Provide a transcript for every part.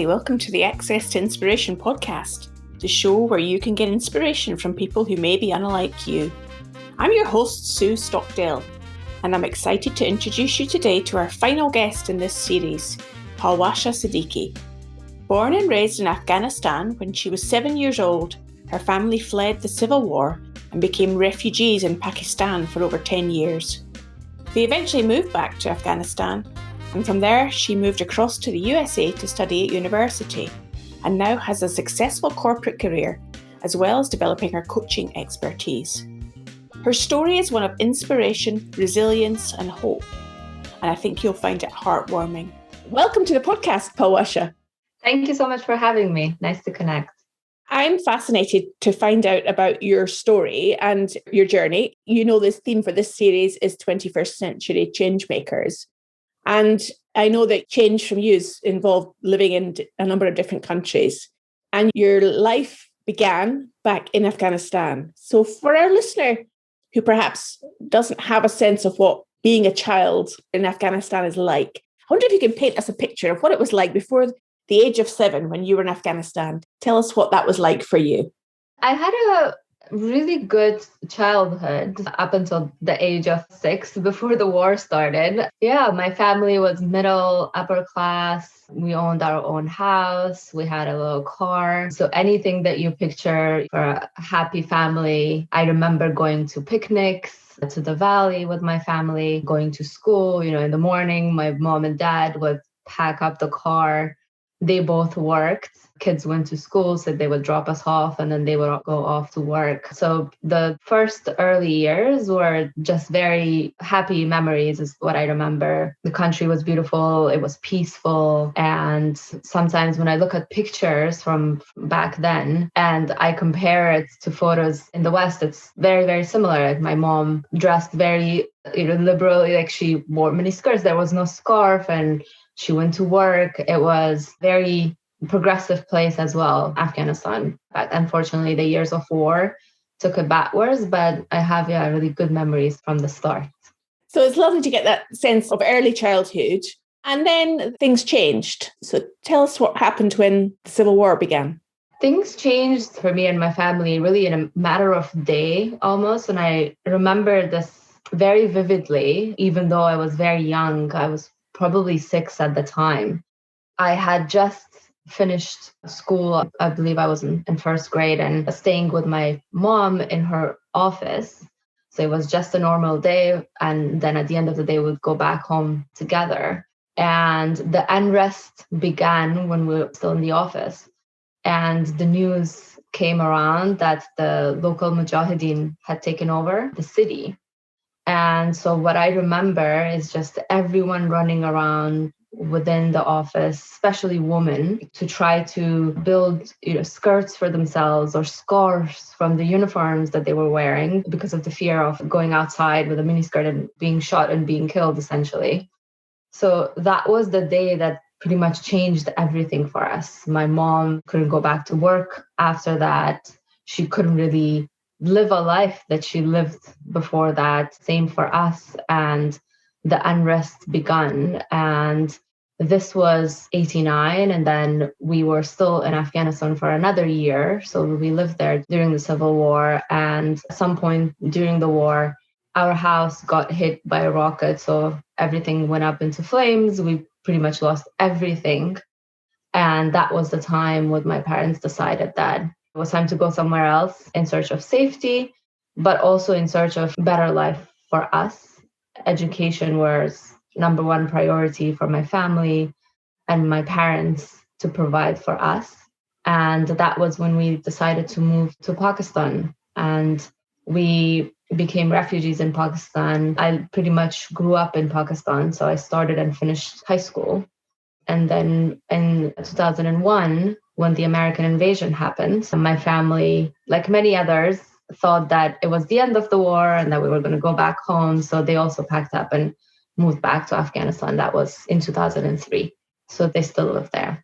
welcome to the Access to Inspiration podcast, the show where you can get inspiration from people who may be unlike you. I'm your host, Sue Stockdale, and I'm excited to introduce you today to our final guest in this series, Palwasha Siddiqi. Born and raised in Afghanistan when she was 7 years old, her family fled the civil war and became refugees in Pakistan for over 10 years. They eventually moved back to Afghanistan, and from there she moved across to the USA to study at university, and now has a successful corporate career, as well as developing her coaching expertise. Her story is one of inspiration, resilience, and hope, and I think you'll find it heartwarming. Welcome to the podcast, Palwasha. Thank you so much for having me. Nice to connect. I'm fascinated to find out about your story and your journey. You know, this theme for this series is 21st century change makers. And I know that change from you is involved living in a number of different countries. And your life began back in Afghanistan. So for our listener who perhaps doesn't have a sense of what being a child in Afghanistan is like, I wonder if you can paint us a picture of what it was like before the age of 7 when you were in Afghanistan. Tell us what that was like for you. I had a really good childhood up until the age of 6 before the war started. Yeah, my family was middle, upper class. We owned our own house. We had a little car. So anything that you picture for a happy family, I remember going to picnics to the valley with my family, going to school. You know, in the morning, my mom and dad would pack up the car. They both worked. Kids went to school, so they would drop us off and then they would go off to work. So the first early years were just very happy memories is what I remember. The country was beautiful. It was peaceful. And sometimes when I look at pictures from back then and I compare it to photos in the West, it's very, very similar. Like my mom dressed very liberally, like she wore mini skirts. There was no scarf and she went to work. It was very progressive place as well, Afghanistan. But unfortunately, the years of war took it backwards, but I have really good memories from the start. So it's lovely to get that sense of early childhood. And then things changed. So tell us what happened when the Civil War began. Things changed for me and my family really in a matter of day almost. And I remember this very vividly, even though I was very young. I was probably 6 at the time. I had just finished school. I believe I was in first grade and staying with my mom in her office. So it was just a normal day. And then at the end of the day, we'd go back home together. And the unrest began when we were still in the office. And the news came around that the local Mujahideen had taken over the city. And so what I remember is just everyone running around within the office, especially women, to try to build skirts for themselves or scarves from the uniforms that they were wearing because of the fear of going outside with a miniskirt and being shot and being killed, essentially. So that was the day that pretty much changed everything for us. My mom couldn't go back to work after that. She couldn't really live a life that she lived before that. Same for us. And the unrest begun. And this was 89. And then we were still in Afghanistan for another year. So we lived there during the Civil War. And at some point during the war, our house got hit by a rocket. So everything went up into flames. We pretty much lost everything. And that was the time when my parents decided that it was time to go somewhere else in search of safety, but also in search of better life for us. Education was number one priority for my family and my parents to provide for us. And that was when we decided to move to Pakistan. And we became refugees in Pakistan. I pretty much grew up in Pakistan. So I started and finished high school. And then in 2001, when the American invasion happened, my family, like many others, thought that it was the end of the war and that we were going to go back home. So they also packed up and moved back to Afghanistan. That was in 2003. So they still live there.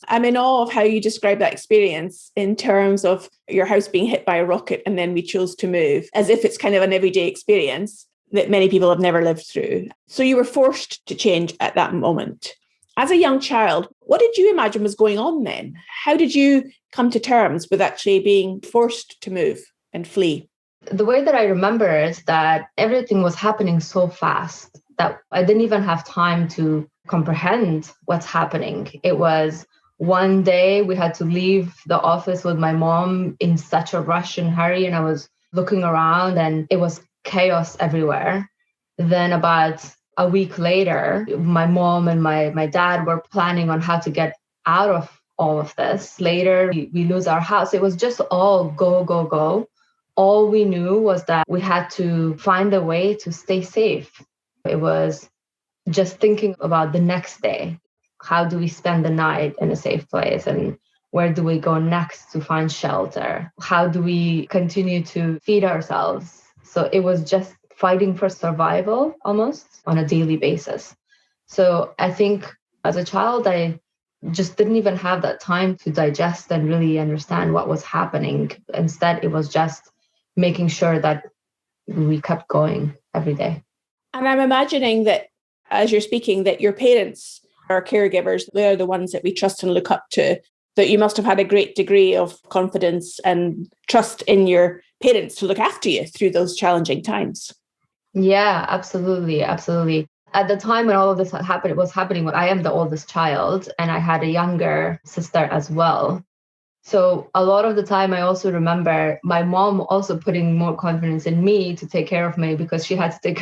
I'm in awe of how you describe that experience in terms of your house being hit by a rocket and then we chose to move, as if it's kind of an everyday experience that many people have never lived through. So you were forced to change at that moment. As a young child, what did you imagine was going on then? How did you come to terms with actually being forced to move and flee? The way that I remember is that everything was happening so fast that I didn't even have time to comprehend what's happening. It was one day we had to leave the office with my mom in such a rush and hurry, and I was looking around and it was chaos everywhere. Then about a week later, my mom and my dad were planning on how to get out of all of this. Later, we lose our house. It was just all go, go, go. All we knew was that we had to find a way to stay safe. It was just thinking about the next day. How do we spend the night in a safe place? And where do we go next to find shelter? How do we continue to feed ourselves? So it was just fighting for survival almost on a daily basis. So I think as a child, I just didn't even have that time to digest and really understand what was happening. Instead, it was just making sure that we kept going every day. And I'm imagining that as you're speaking, that your parents are caregivers. They're the ones that we trust and look up to, that you must have had a great degree of confidence and trust in your parents to look after you through those challenging times. Yeah, absolutely. Absolutely. At the time when all of this was happening, I am the oldest child and I had a younger sister as well. So a lot of the time, I also remember my mom also putting more confidence in me to take care of me because she had to take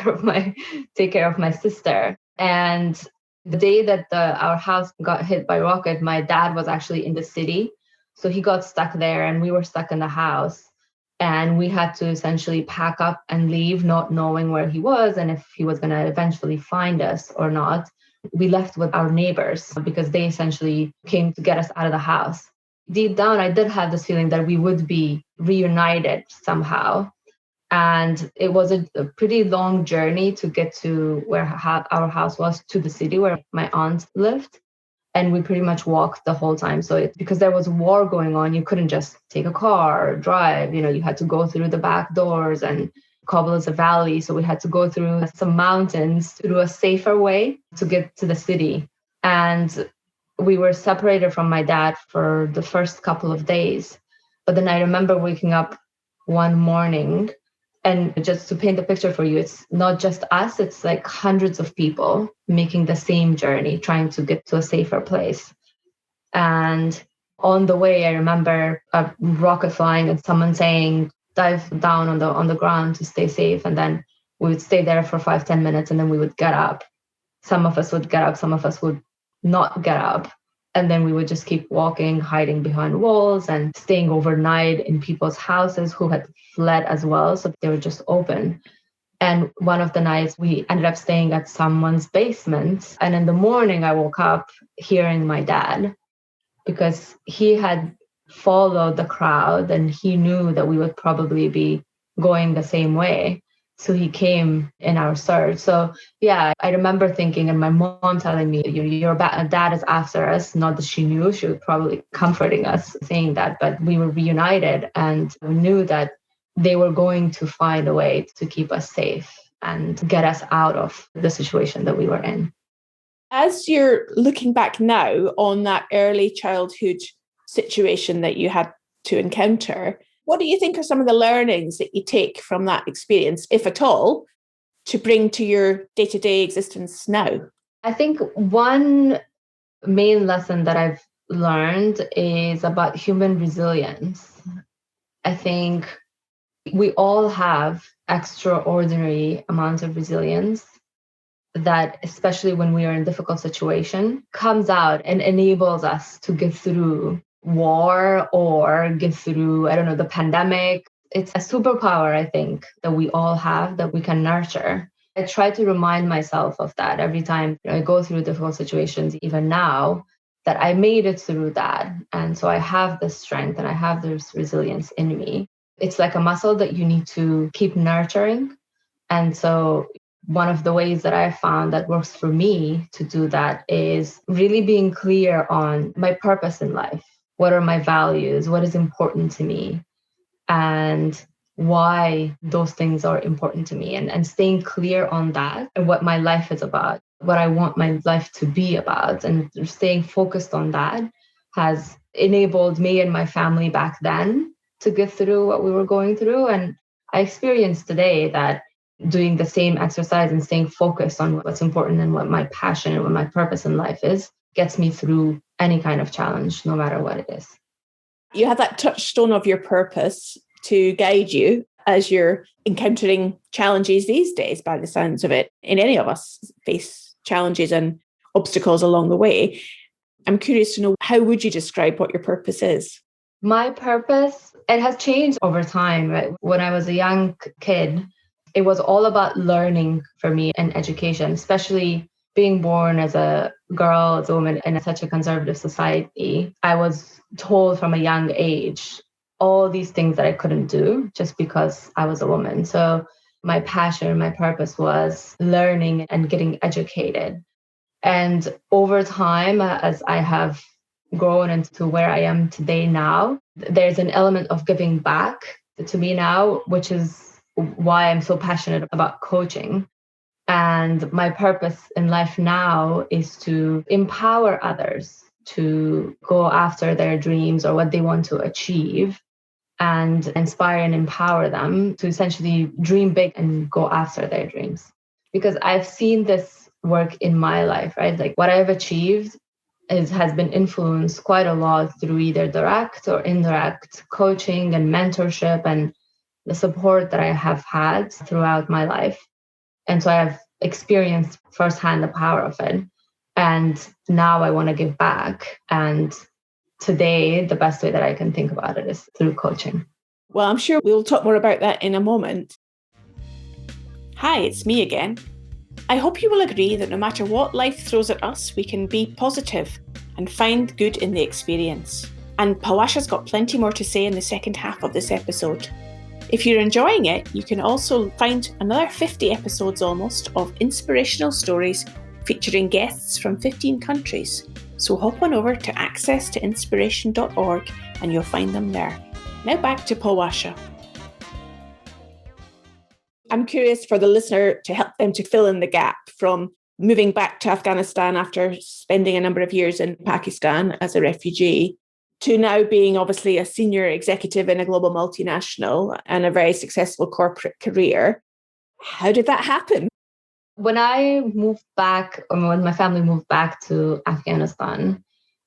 care of my sister. And the day that our house got hit by rocket, my dad was actually in the city, so he got stuck there, and we were stuck in the house. And we had to essentially pack up and leave, not knowing where he was and if he was going to eventually find us or not. We left with our neighbors because they essentially came to get us out of the house. Deep down, I did have this feeling that we would be reunited somehow. And it was a pretty long journey to get to where our house was, to the city where my aunt lived. And we pretty much walked the whole time. So because there was war going on, you couldn't just take a car or drive. You had to go through the back doors, and Kabul is a valley. So we had to go through some mountains through a safer way to get to the city. And we were separated from my dad for the first couple of days. But then I remember waking up one morning, and just to paint the picture for you, it's not just us, it's like hundreds of people making the same journey, trying to get to a safer place. And on the way, I remember a rocket flying and someone saying, dive down on the ground to stay safe. And then we would stay there for 5-10 minutes, and then we would get up. Some of us would get up, some of us would not get up. And then we would just keep walking, hiding behind walls and staying overnight in people's houses who had fled as well. So they were just open. And one of the nights we ended up staying at someone's basement. And in the morning, I woke up hearing my dad because he had followed the crowd and he knew that we would probably be going the same way. So he came in our search. So yeah, I remember thinking, and my mom telling me, your dad is after us. Not that she knew, she was probably comforting us saying that, but we were reunited and we knew that they were going to find a way to keep us safe and get us out of the situation that we were in. As you're looking back now on that early childhood situation that you had to encounter, what do you think are some of the learnings that you take from that experience, if at all, to bring to your day-to-day existence now? I think one main lesson that I've learned is about human resilience. I think we all have extraordinary amounts of resilience that, especially when we are in difficult situation, comes out and enables us to get through war or get through, the pandemic. It's a superpower, I think, that we all have that we can nurture. I try to remind myself of that every time I go through difficult situations, even now, that I made it through that. And so I have this strength and I have this resilience in me. It's like a muscle that you need to keep nurturing. And so one of the ways that I found that works for me to do that is really being clear on my purpose in life. What are my values? What is important to me? And why those things are important to me, and staying clear on that and what my life is about. what I want my life to be about. And staying focused on that has enabled me and my family back then to get through what we were going through. And I experienced today that doing the same exercise and staying focused on what's important and what my passion and what my purpose in life is gets me through any kind of challenge, no matter what it is. You have that touchstone of your purpose to guide you as you're encountering challenges these days, by the sounds of it. And any of us face challenges and obstacles along the way. I'm curious to know, how would you describe what your purpose is? My purpose, it has changed over time. Right? When I was a young kid, it was all about learning for me and education, especially being born as a girl, as a woman in such a conservative society. I was told from a young age all these things that I couldn't do just because I was a woman. So my passion, my purpose was learning and getting educated. And over time, as I have grown into where I am today now, there's an element of giving back to me now, which is why I'm so passionate about coaching. And my purpose in life now is to empower others to go after their dreams or what they want to achieve, and inspire and empower them to essentially dream big and go after their dreams. Because I've seen this work in my life, right? Like what I've achieved has been influenced quite a lot through either direct or indirect coaching and mentorship and the support that I have had throughout my life. And so I have experienced firsthand the power of it. And now I want to give back. And today, the best way that I can think about it is through coaching. Well, I'm sure we'll talk more about that in a moment. Hi, it's me again. I hope you will agree that no matter what life throws at us, we can be positive and find good in the experience. And Palwasha's got plenty more to say in the second half of this episode. If you're enjoying it, you can also find another 50 episodes almost of inspirational stories featuring guests from 15 countries. So hop on over to accesstoinspiration.org and you'll find them there. Now back to Palwasha. I'm curious for the listener to help them to fill in the gap from moving back to Afghanistan after spending a number of years in Pakistan as a refugee to now being obviously a senior executive in a global multinational and a very successful corporate career. How did that happen? When I moved back, or when my family moved back to Afghanistan,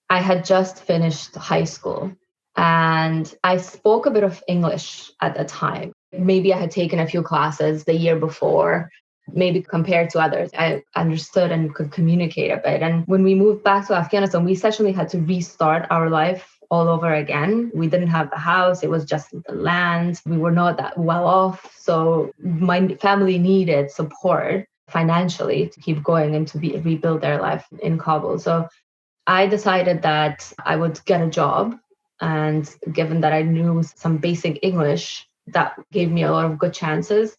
I had just finished high school and I spoke a bit of English at the time. Maybe I had taken a few classes the year before, maybe compared to others. I understood and could communicate a bit. And when we moved back to Afghanistan, we essentially had to restart our life all over again. We didn't have the house. It was just the land. We were not that well off. So my family needed support financially to keep going and to rebuild their life in Kabul. So I decided that I would get a job. And given that I knew some basic English, that gave me a lot of good chances.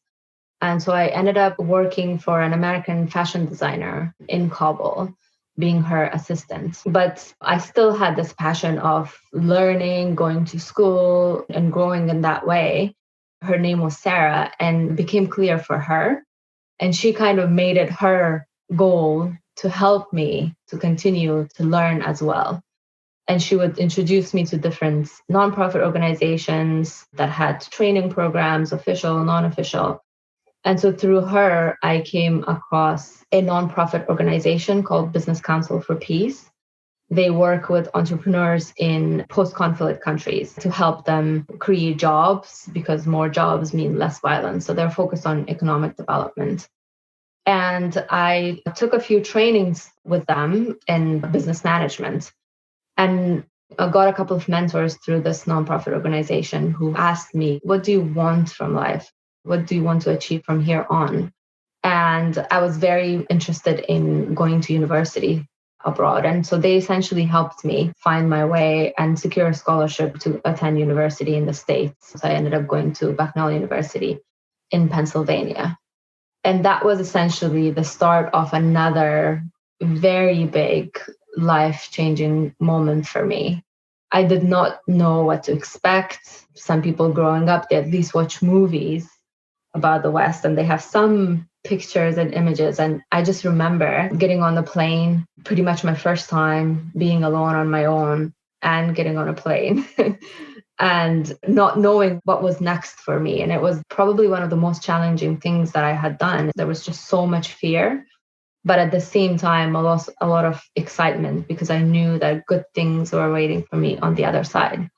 And so I ended up working for an American fashion designer in Kabul, being her assistant. But I still had this passion of learning, going to school, and growing in that way. Her name was Sarah, and it became clear for her. And she kind of made it her goal to help me to continue to learn as well. And she would introduce me to different nonprofit organizations that had training programs, official, non-official. And so through her, I came across a nonprofit organization called Business Council for Peace. They work with entrepreneurs in post-conflict countries to help them create jobs, because more jobs mean less violence. So they're focused on economic development. And I took a few trainings with them in business management. And I got a couple of mentors through this nonprofit organization who asked me, what do you want from life? What do you want to achieve from here on? And I was very interested in going to university abroad. And so they essentially helped me find my way and secure a scholarship to attend university in the States. So I ended up going to Bucknell University in Pennsylvania. And that was essentially the start of another very big life-changing moment for me. I did not know what to expect. Some people growing up, they at least watch movies about the West and they have some pictures and images. And I just remember getting on the plane, pretty much my first time being alone on my own and getting on a plane and not knowing what was next for me. And it was probably one of the most challenging things that I had done. There was just so much fear, but at the same time, a lot of excitement because I knew that good things were waiting for me on the other side.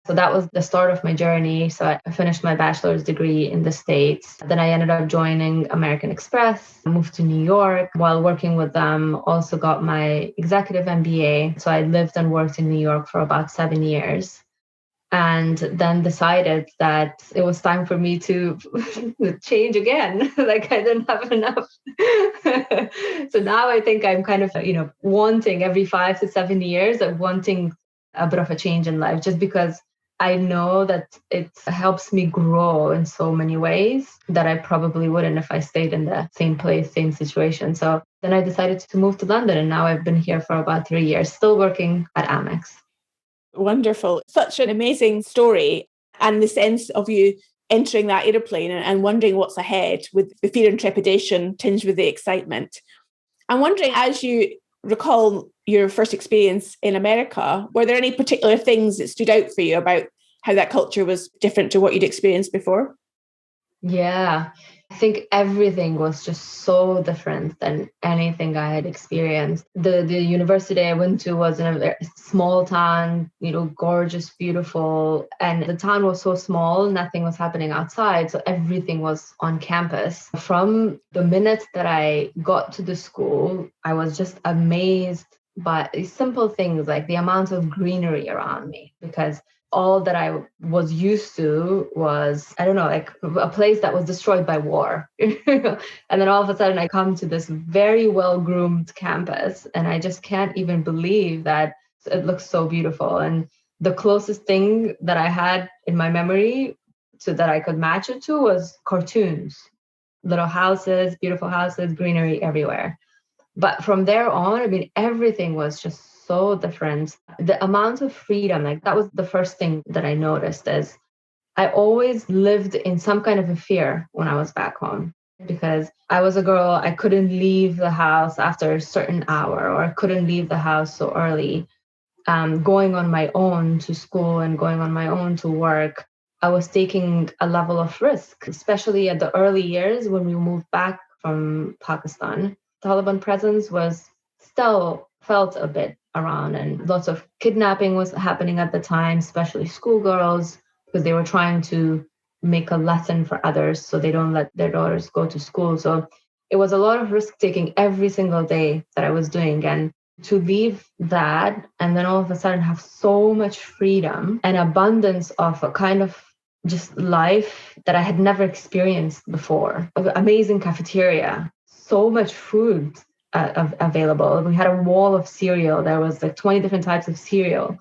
So that was the start of my journey. So I finished my bachelor's degree in the States. Then I ended up joining American Express, moved to New York while working with them, also got my executive MBA. So I lived and worked in New York for about 7 years. And then decided that it was time for me to change again. Like I didn't have enough. So now I think I'm kind of, wanting every 5 to 7 years of wanting a bit of a change in life, just because I know that it helps me grow in so many ways that I probably wouldn't if I stayed in the same place, same situation. So then I decided to move to London, and now I've been here for about 3 years, still working at Amex. Wonderful. Such an amazing story. And the sense of you entering that aeroplane and wondering what's ahead with the fear and trepidation tinged with the excitement. I'm wondering, as you recall your first experience in America, were there any particular things that stood out for you about how that culture was different to what you'd experienced before? Yeah, I think everything was just so different than anything I had experienced. The university I went to was in a very small town, gorgeous, beautiful. And the town was so small, nothing was happening outside. So everything was on campus. From the minute that I got to the school, I was just amazed by simple things like the amount of greenery around me, because all that I was used to was, I don't know, like a place that was destroyed by war. And then all of a sudden I come to this very well-groomed campus, and I just can't even believe that it looks so beautiful. And the closest thing that I had in my memory so that I could match it to was cartoons, little houses, beautiful houses, greenery everywhere. But from there on, I mean, everything was just so different. The amount of freedom, like that was the first thing that I noticed is I always lived in some kind of a fear when I was back home, because I was a girl. I couldn't leave the house after a certain hour, or I couldn't leave the house so early. Going on my own to school and going on my own to work, I was taking a level of risk, especially at the early years when we moved back from Pakistan. Taliban presence was still felt a bit around, and lots of kidnapping was happening at the time, especially schoolgirls, because they were trying to make a lesson for others so they don't let their daughters go to school. So it was a lot of risk taking every single day that I was doing. And to leave that and then all of a sudden have so much freedom and abundance of a kind of just life that I had never experienced before. Amazing cafeteria, so much food available. We had a wall of cereal. There was like 20 different types of cereal.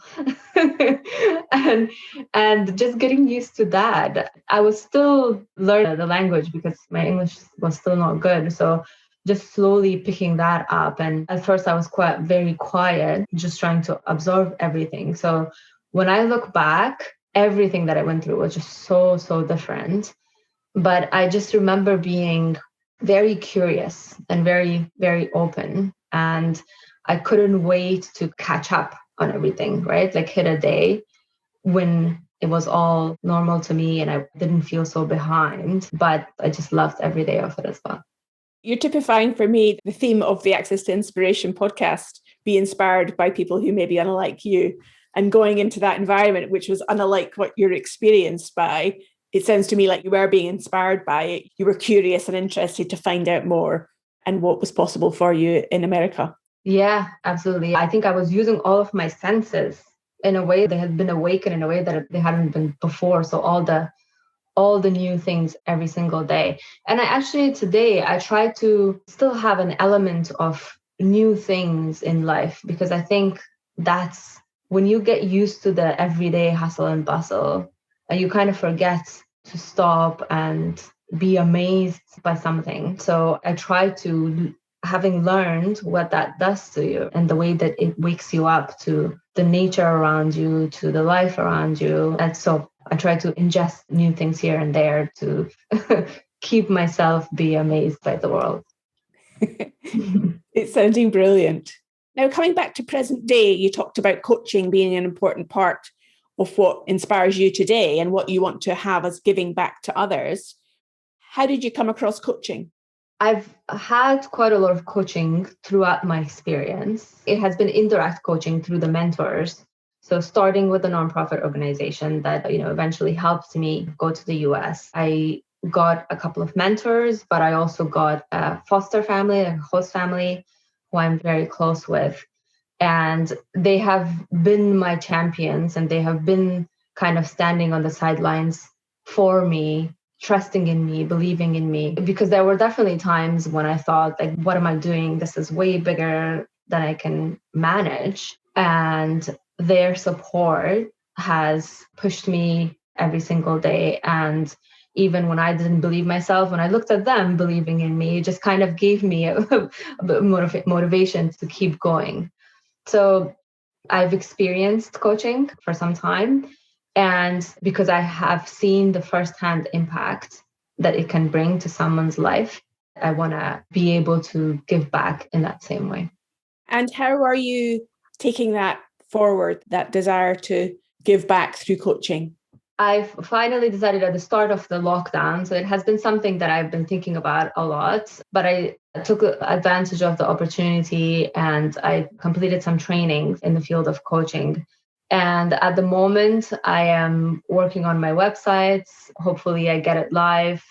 and just getting used to that. I was still learning the language because my English was still not good. So just slowly picking that up. And at first I was very quiet, just trying to absorb everything. So when I look back, everything that I went through was just so, so different. But I just remember being very curious and very, very open. And I couldn't wait to catch up on everything, right? Like hit a day when it was all normal to me and I didn't feel so behind, but I just loved every day of it as well. You're typifying for me the theme of the Access to Inspiration podcast, be inspired by people who may be unlike you. And going into that environment, which was unlike what you're experienced by, it sounds to me like you were being inspired by it. You were curious and interested to find out more and what was possible for you in America. Yeah, absolutely. I think I was using all of my senses in a way they had been awakened in a way that they hadn't been before. So all the new things every single day. And today I try to still have an element of new things in life, because I think that's when you get used to the everyday hustle and bustle, and you kind of forget to stop and be amazed by something. So I try to, having learned what that does to you and the way that it wakes you up to the nature around you, to the life around you. And so I try to ingest new things here and there to keep myself be amazed by the world. It's sounding brilliant. Now, coming back to present day, you talked about coaching being an important part of what inspires you today and what you want to have as giving back to others. How did you come across coaching? I've had quite a lot of coaching throughout my experience. It has been indirect coaching through the mentors. So starting with a nonprofit organization that, eventually helped me go to the US. I got a couple of mentors, but I also got a foster family, a host family who I'm very close with. And they have been my champions, and they have been kind of standing on the sidelines for me, trusting in me, believing in me. Because there were definitely times when I thought, like, what am I doing? This is way bigger than I can manage. And their support has pushed me every single day. And even when I didn't believe myself, when I looked at them believing in me, it just kind of gave me a motivation to keep going. So I've experienced coaching for some time. And because I have seen the firsthand impact that it can bring to someone's life, I want to be able to give back in that same way. And how are you taking that forward, that desire to give back through coaching? I've finally decided at the start of the lockdown. So it has been something that I've been thinking about a lot, but I took advantage of the opportunity and I completed some trainings in the field of coaching. And at the moment, I am working on my websites. Hopefully, I get it live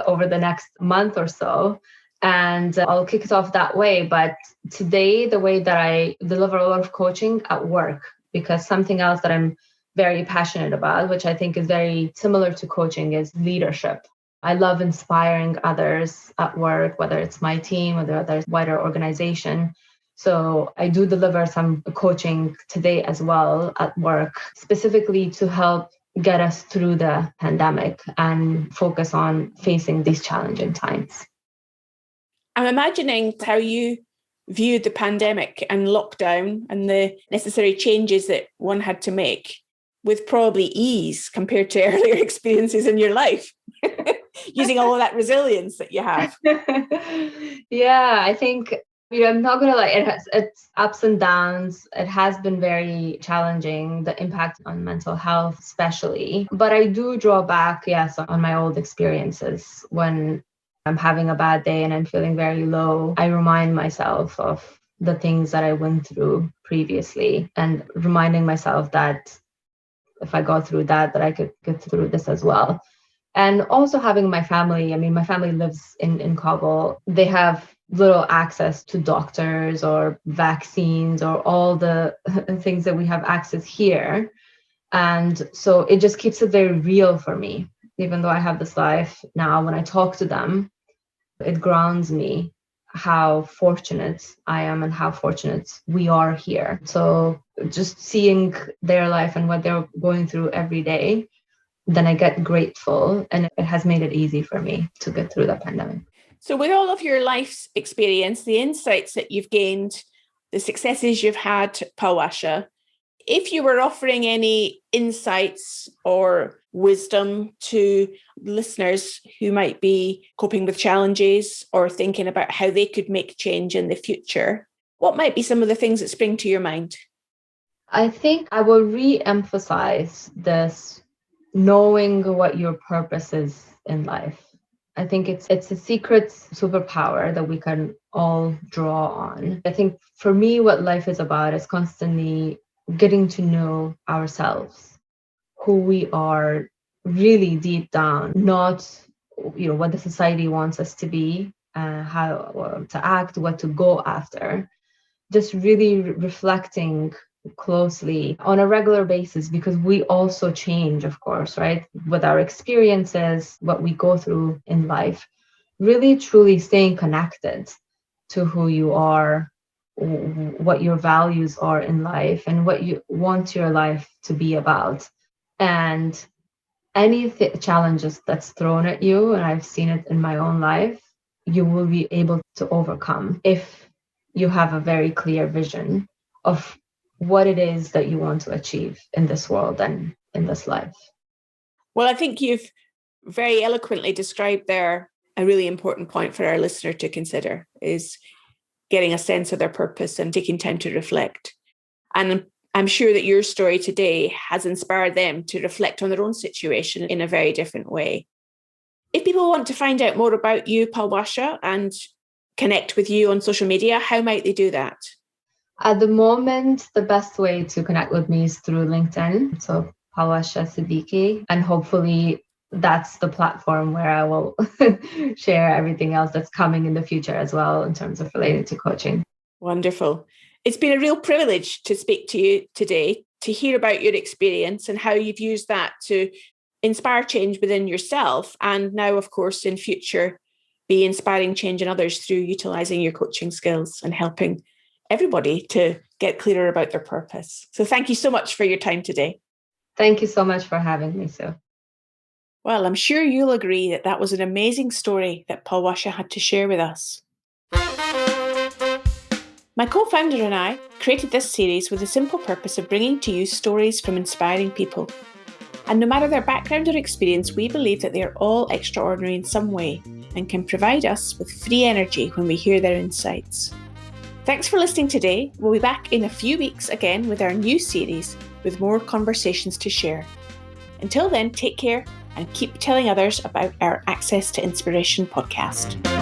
over the next month or so. And I'll kick it off that way. But today, the way that I deliver a lot of coaching at work, because something else that I'm very passionate about, which I think is very similar to coaching, is leadership. I love inspiring others at work, whether it's my team or the other wider organization. So I do deliver some coaching today as well at work, specifically to help get us through the pandemic and focus on facing these challenging times. I'm imagining how you viewed the pandemic and lockdown and the necessary changes that one had to make with probably ease compared to earlier experiences in your life, using all of that resilience that you have. Yeah, I think, I'm not going to lie, it's ups and downs. It has been very challenging, the impact on mental health, especially. But I do draw back, yes, on my old experiences. When I'm having a bad day and I'm feeling very low, I remind myself of the things that I went through previously and reminding myself that if I go through that I could get through this as well. And also having my family, my family lives in Kabul. They have little access to doctors or vaccines or all the things that we have access here. And so it just keeps it very real for me. Even though I have this life now, when I talk to them, it grounds me how fortunate I am and how fortunate we are here. So just seeing their life and what they're going through every day, then I get grateful, and it has made it easy for me to get through the pandemic. So with all of your life's experience, the insights that you've gained, the successes you've had, Palwasha, if you were offering any insights or wisdom to listeners who might be coping with challenges or thinking about how they could make change in the future, what might be some of the things that spring to your mind? I think I will re-emphasize this, knowing what your purpose is in life. I think it's a secret superpower that we can all draw on. I think for me, what life is about is constantly getting to know ourselves, who we are really deep down, not what the society wants us to be, how to act, what to go after. Just really reflecting closely on a regular basis, because we also change, of course, right? With our experiences, what we go through in life, really truly staying connected to who you are, what your values are in life, and what you want your life to be about. And any challenges that's thrown at you, and I've seen it in my own life, you will be able to overcome if you have a very clear vision of what it is that you want to achieve in this world and in this life. Well, I think you've very eloquently described there a really important point for our listener to consider is getting a sense of their purpose and taking time to reflect. And I'm sure that your story today has inspired them to reflect on their own situation in a very different way. If people want to find out more about you, Palwasha, and connect with you on social media, how might they do that? At the moment, the best way to connect with me is through LinkedIn. So Palwasha Siddiqi. And hopefully that's the platform where I will share everything else that's coming in the future as well in terms of related to coaching. Wonderful. It's been a real privilege to speak to you today, to hear about your experience and how you've used that to inspire change within yourself. And now, of course, in future, be inspiring change in others through utilising your coaching skills and helping everybody to get clearer about their purpose. So thank you so much for your time today. Thank you so much for having me, Sue. Well, I'm sure you'll agree that that was an amazing story that Palwasha had to share with us. My co-founder and I created this series with the simple purpose of bringing to you stories from inspiring people. And no matter their background or experience, we believe that they are all extraordinary in some way and can provide us with free energy when we hear their insights. Thanks for listening today. We'll be back in a few weeks again with our new series with more conversations to share. Until then, take care and keep telling others about our Access to Inspiration podcast.